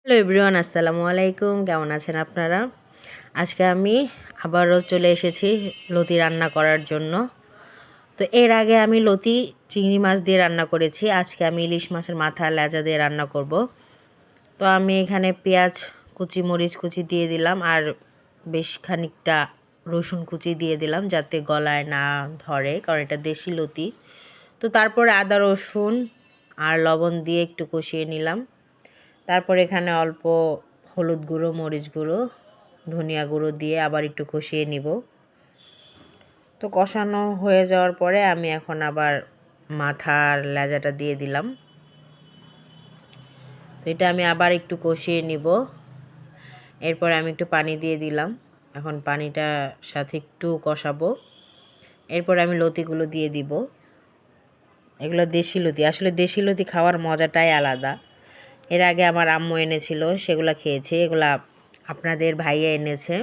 Hello everyone, আসসালামু আলাইকুম। কেমন আছেন আপনারা? আজকে আমি আবারও চলে এসেছি লতি রান্না করার জন্য। তো এর আগে আমি লতি চিংড়ি মাছ দিয়ে রান্না করেছি। আজকে আমি ইলিশ মাছের মাথা লেজা দিয়ে রান্না করব। তো আমি এখানে পেঁয়াজ কুচি, মরিচ কুচি দিয়ে দিলাম আর বেশ খানিকটা রসুন কুচি দিয়ে দিলাম যাতে গলায় না ধরে, কারণ এটা দেশি লতি। তো তারপরে আদা রসুন আর লবণ দিয়ে একটু কষিয়ে নিলাম। তারপর এখানে অল্প হলুদ গুঁড়ো, মরিচ গুঁড়ো, ধনিয়া গুঁড়ো দিয়ে আবার একটু কষিয়ে নিব। তো কষানো হয়ে যাওয়ার পরে আমি এখন আবার মাথার লেজাটা দিয়ে দিলাম। তো এটা আমি আবার একটু কষিয়ে নিব। এরপরে আমি একটু পানি দিয়ে দিলাম। এখন পানিটার সাথে একটু কষাবো। এরপরে আমি লতিগুলো দিয়ে দিব। এগুলো দেশি লতি। আসলে দেশি লতি খাওয়ার মজাটাই আলাদা। এর আগে আমার আম্মু এনেছিল, সেগুলো খেয়েছি। এগুলা আপনাদের ভাইয়া এনেছে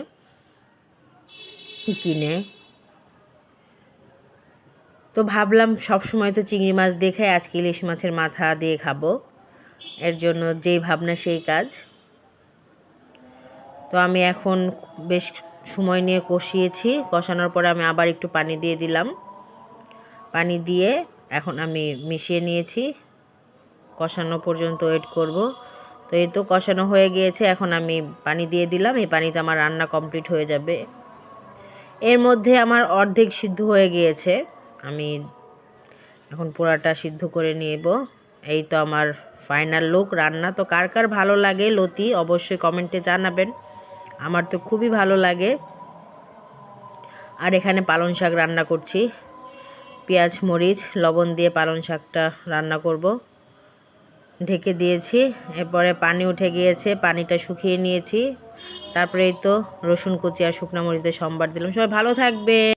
কিনে। তো ভাবলাম সব সময় তো চিংড়ি মাছ দেখে আজকে ইলিশ মাছের মাথা দিয়ে খাবো, এর জন্য যেই ভাবনা সেই কাজ। তো আমি এখন বেশ সময় নিয়ে কষিয়েছি। কষানোর পরে আমি আবার একটু পানি দিয়ে দিলাম। পানি দিয়ে এখন আমি মিশিয়ে নিয়েছি। কষানো পর্যন্ত ওয়েট করব। তো এই তো কষানো হয়ে গিয়েছে। এখন আমি পানি দিয়ে দিলাম। এই পানিতে আমার রান্না কমপ্লিট হয়ে যাবে। এর মধ্যে আমার অর্ধেক সিদ্ধ হয়ে গিয়েছে। আমি এখন পুরাটা সিদ্ধ করে নেব। এই তো আমার ফাইনাল লুক রান্না। তো কার কার ভালো লাগে লতি অবশ্যই কমেন্টে জানাবেন। আমার তো খুবই ভালো লাগে। আর এখানে পালং শাক রান্না করছি। পেঁয়াজ মরিচ লবণ দিয়ে পালং শাকটা রান্না করব। ঢেকে দিয়েছি। এরপরে পানি উঠে গিয়েছে, পানিটা শুকিয়ে নিয়েছি। তারপরে এই তো রসুন কুচি আর শুকনো মরিচ দিয়ে সম্বার দিলাম। সবাই ভালো থাকবে।